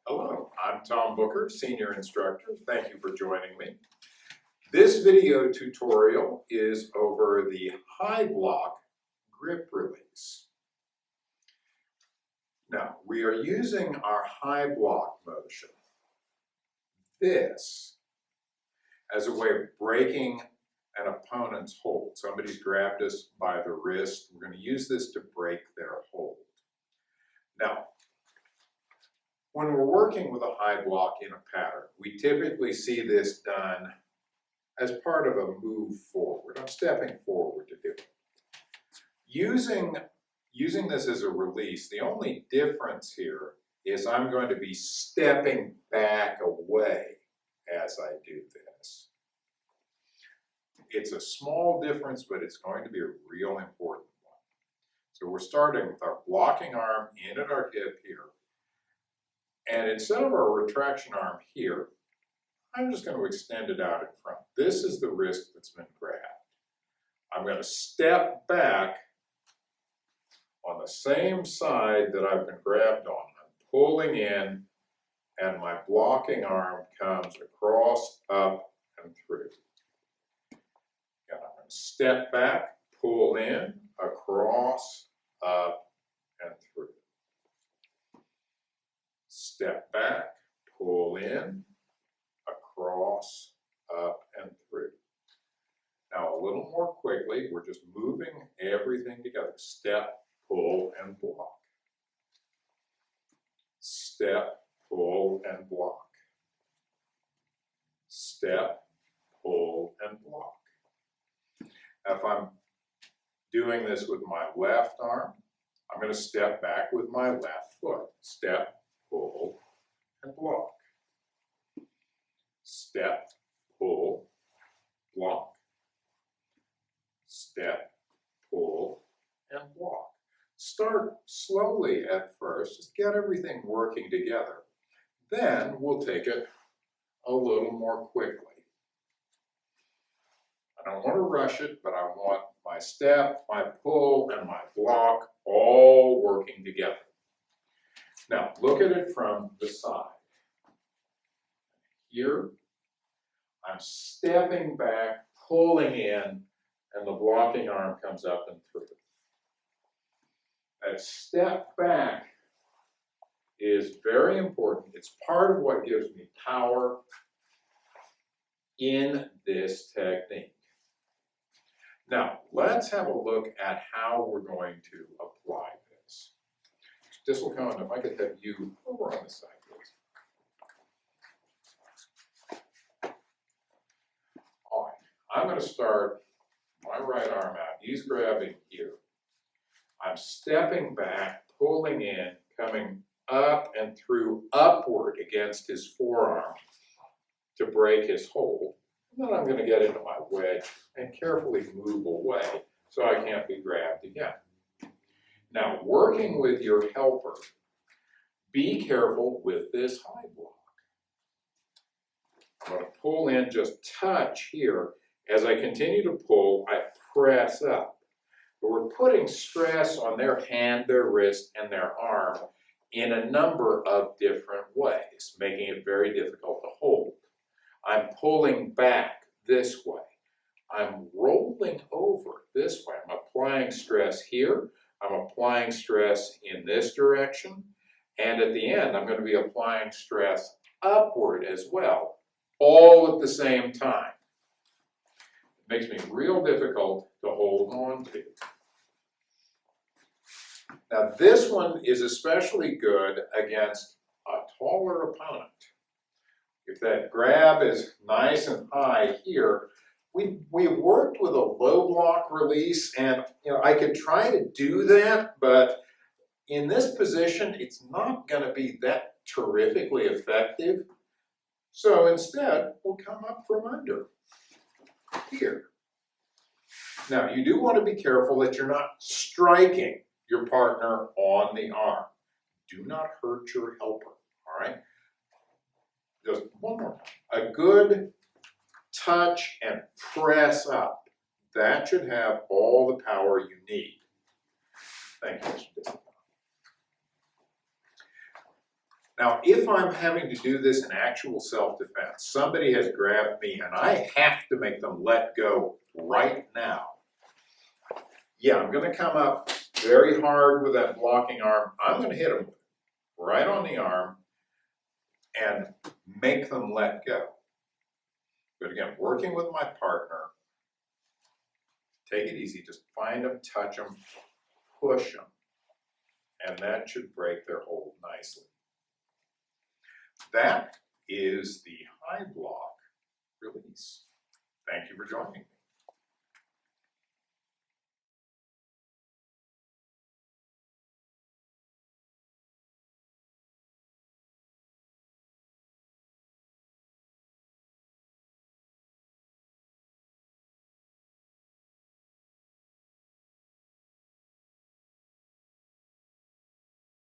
Hello, I'm Tom Booker, Senior Instructor. Thank you for joining me. This video tutorial is over the high block grip release. Now, we are using our high block motion, this, as a way of breaking an opponent's hold. Somebody's grabbed us by the wrist. We're going to use this to break their hold. Now, when we're working with a high block in a pattern, we typically see this done as part of a move forward. I'm stepping forward to do it. Using this as a release, the only difference here is I'm going to be stepping back away as I do this. It's a small difference, but it's going to be a real important one. So we're starting with our blocking arm in at our hip here. And instead of our retraction arm here, I'm just going to extend it out in front. This is the wrist that's been grabbed. I'm going to step back on the same side that I've been grabbed on. I'm pulling in, and my blocking arm comes across, up, and through. And I'm going to step back, pull in, across, up, and through. Step back, pull in, across, up, and through. Now a little more quickly, we're just moving everything together. Step, pull, and block. Step, pull, and block. Step, pull, and block. Now if I'm doing this with my left arm, I'm going to step back with my left foot. Step, pull, and block. Step, pull, block. Step, pull, and block. Start slowly at first, just get everything working together. Then we'll take it a little more quickly. I don't want to rush it, but I want my step, my pull, and my block all working together. Now, look at it from the side. Here, I'm stepping back, pulling in, and the blocking arm comes up and through. That step back is very important. It's part of what gives me power in this technique. Now, let's have a look at how we're going to apply this. This will come, if I could have you over on this side, please. All right, I'm going to start my right arm out. He's grabbing here. I'm stepping back, pulling in, coming up and through upward against his forearm to break his hold. And then I'm going to get into my wedge and carefully move away so I can't be grabbed again. Now, working with your helper, be careful with this high block. I'm going to pull in, just touch here. As I continue to pull, I press up. But we're putting stress on their hand, their wrist, and their arm in a number of different ways, making it very difficult to hold. I'm pulling back this way. I'm rolling over this way. I'm applying stress here. I'm applying stress in this direction, and at the end I'm going to be applying stress upward as well, all at the same time. It makes me real difficult to hold on to. Now this one is especially good against a taller opponent. If that grab is nice and high here, we've worked with a low block release, and I could try to do that, but in this position, it's not going to be that terrifically effective. So instead, we'll come up from under here. Now, you do want to be careful that you're not striking your partner on the arm. Do not hurt your helper, all right? Just one more time. A good touch and press up. That should have all the power you need. Thank you, Mr. Discipline. Now, if I'm having to do this in actual self-defense, somebody has grabbed me and I have to make them let go right now. Yeah, I'm gonna come up very hard with that blocking arm. I'm gonna hit them right on the arm and make them let go. But again, working with my partner, take it easy, just find them, touch them, push them, and that should break their hold nicely. That is the high block release. Thank you for joining me.